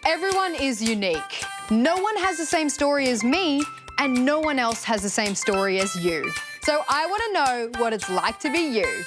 Everyone is unique. No one has the same story as me, and no one else has the same story as you. So I want to know what it's like to be you.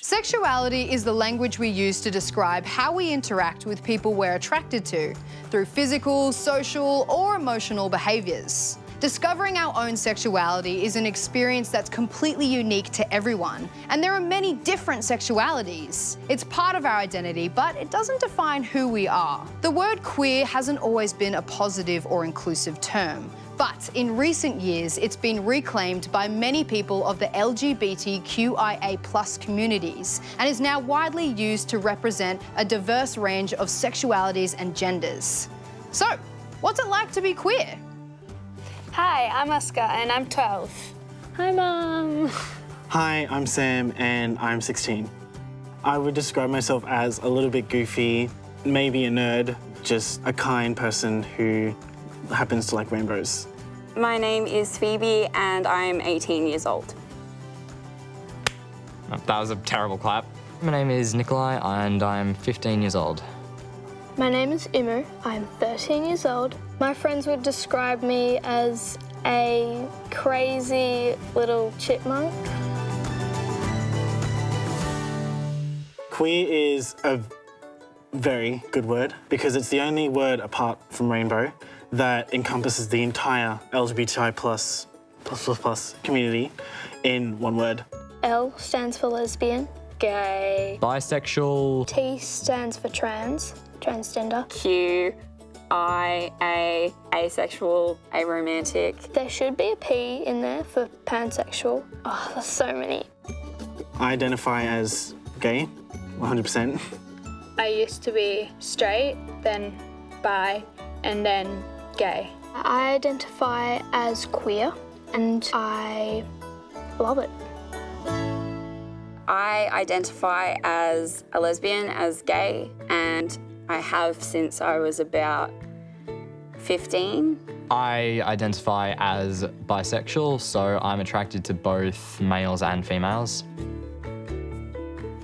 Sexuality is the language we use to describe how we interact with people we're attracted to, through physical, social, or emotional behaviours. Discovering our own sexuality is an experience that's completely unique to everyone, and there are many different sexualities. It's part of our identity, but it doesn't define who we are. The word queer hasn't always been a positive or inclusive term. But in recent years, it's been reclaimed by many people of the LGBTQIA+ communities and is now widely used to represent a diverse range of sexualities and genders. So, what's it like to be queer? Hi, I'm Oscar and I'm 12. Hi, Mum. Hi, I'm Sam and I'm 16. I would describe myself as a little bit goofy, maybe a nerd, just a kind person who happens to like rainbows. My name is Phoebe and I'm 18 years old. That was a terrible clap. My name is Nikolai and I'm 15 years old. My name is Imu. I'm 13 years old. My friends would describe me as a crazy little chipmunk. Queer is a very good word because it's the only word apart from rainbow that encompasses the entire LGBTI plus community in one word. L stands for lesbian, gay. Bisexual. T stands for trans, transgender. Q, I, A, asexual, aromantic. There should be a P in there for pansexual. Oh, there's so many. I identify as gay, 100%. I used to be straight, then bi, and then gay. I identify as queer and I love it. I identify as a lesbian, as gay, and I have since I was about 15. I identify as bisexual, so I'm attracted to both males and females.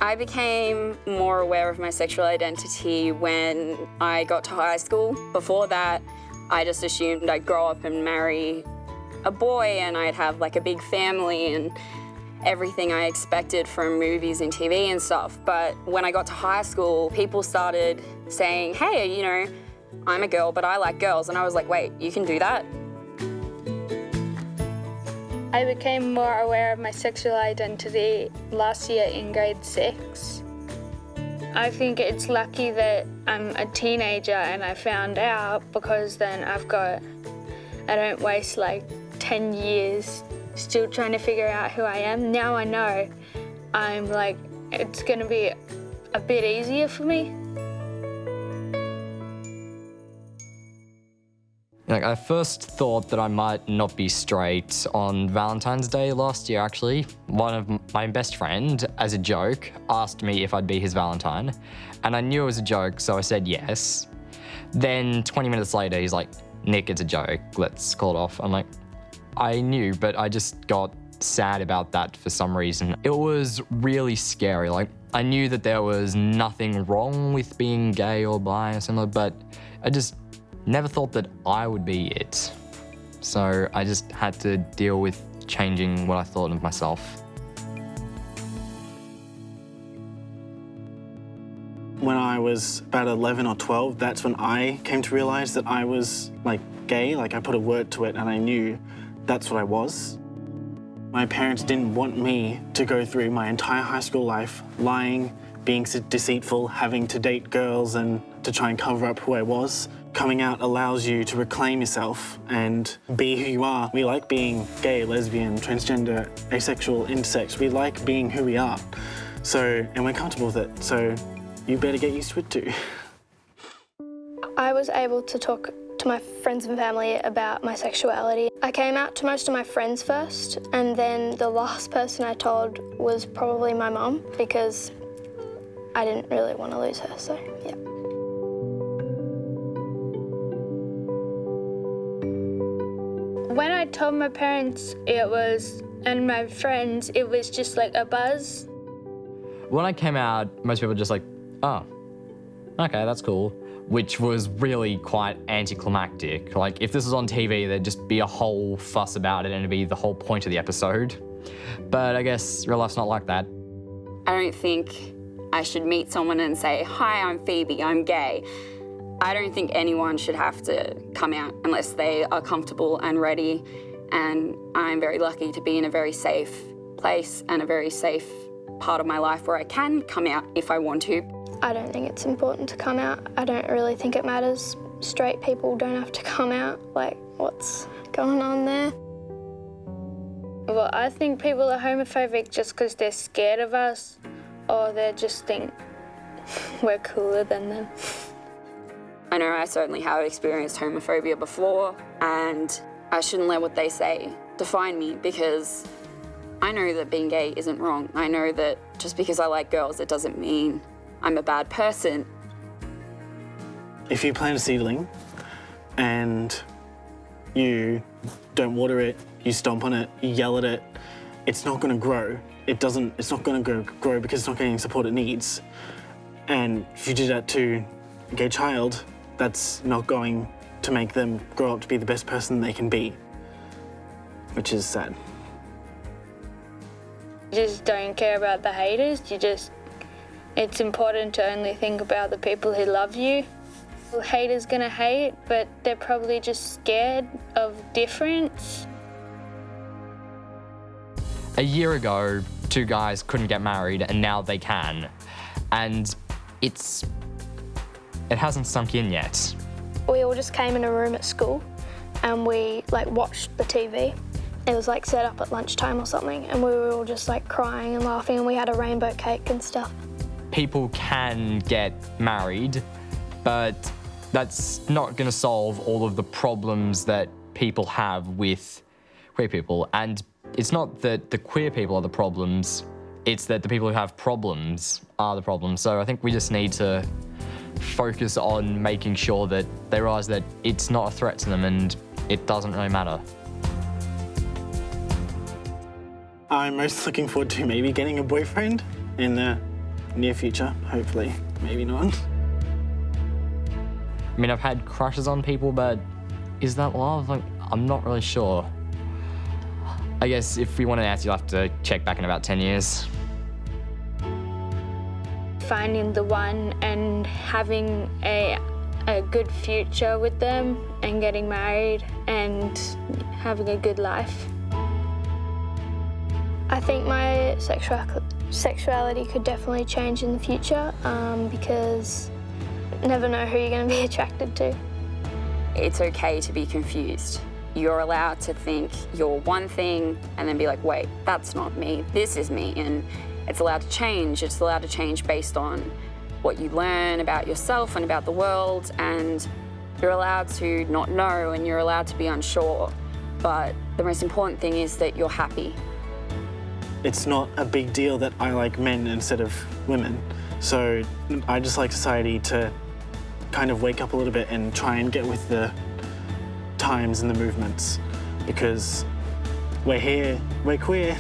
I became more aware of my sexual identity when I got to high school. Before that, I just assumed I'd grow up and marry a boy and I'd have like a big family and everything I expected from movies and TV and stuff. But when I got to high school, people started saying, hey, you know, I'm a girl, but I like girls. And I was like, wait, you can do that? I became more aware of my sexual identity last year in grade 6. I think it's lucky that I'm a teenager and I found out because then I don't waste like 10 years still trying to figure out who I am. Now I know I'm like, it's gonna be a bit easier for me. Like, I first thought that I might not be straight on Valentine's Day last year, actually. One of my best friend, as a joke, asked me if I'd be his Valentine. And I knew it was a joke, so I said yes. Then 20 minutes later, he's like, Nick, it's a joke, let's call it off. I'm like, I knew, but I just got sad about that for some reason. It was really scary. Like, I knew that there was nothing wrong with being gay or bi or similar, but I just never thought that I would be it. So I just had to deal with changing what I thought of myself. When I was about 11 or 12, that's when I came to realize that I was like gay. Like, I put a word to it and I knew that's what I was. My parents didn't want me to go through my entire high school life lying, being deceitful, having to date girls and to try and cover up who I was. Coming out allows you to reclaim yourself and be who you are. We like being gay, lesbian, transgender, asexual, intersex. We like being who we are. And we're comfortable with it. So you better get used to it too. I was able to talk to my friends and family about my sexuality. I came out to most of my friends first, and then the last person I told was probably my mum, because I didn't really want to lose her, so yeah. When I told my parents and my friends, it was just like a buzz. When I came out, most people were just like, oh, okay, that's cool, which was really quite anticlimactic. Like, if this was on TV, there'd just be a whole fuss about it and it'd be the whole point of the episode. But I guess real life's not like that. I don't think I should meet someone and say, hi, I'm Phoebe, I'm gay. I don't think anyone should have to come out unless they are comfortable and ready. And I'm very lucky to be in a very safe place and a very safe part of my life where I can come out if I want to. I don't think it's important to come out. I don't really think it matters. Straight people don't have to come out. Like, what's going on there? Well, I think people are homophobic just because they're scared of us, or they just think we're cooler than them. I know I certainly have experienced homophobia before, and I shouldn't let what they say define me, because I know that being gay isn't wrong. I know that just because I like girls, it doesn't mean I'm a bad person. If you plant a seedling and you don't water it, you stomp on it, you yell at it, it's not going to grow. It's not going to grow because it's not getting the support it needs. And if you do that to a gay child, that's not going to make them grow up to be the best person they can be, which is sad. You just don't care about the haters. It's important to only think about the people who love you. The haters gonna hate, but they're probably just scared of difference. A year ago, 2 guys couldn't get married and now they can. And it hasn't sunk in yet. We all just came in a room at school and we watched the TV. It was set up at lunchtime or something, and we were all just crying and laughing, and we had a rainbow cake and stuff. People can get married, but that's not going to solve all of the problems that people have with queer people. And it's not that the queer people are the problems, it's that the people who have problems are the problems. So I think we just need to focus on making sure that they realise that it's not a threat to them and it doesn't really matter. I'm most looking forward to maybe getting a boyfriend in the near future, hopefully, maybe not. I mean, I've had crushes on people, but is that love? I'm not really sure. I guess if we want an answer, you'll have to check back in about 10 years. Finding the one and having a good future with them and getting married and having a good life. I think my sexuality could definitely change in the future because you never know who you're going to be attracted to. It's okay to be confused. You're allowed to think you're one thing and then be like, wait, that's not me, this is me. And it's allowed to change. It's allowed to change based on what you learn about yourself and about the world, and you're allowed to not know and you're allowed to be unsure. But the most important thing is that you're happy. It's not a big deal that I like men instead of women. So I just like society to kind of wake up a little bit and try and get with the times and the movements, because we're here, we're queer.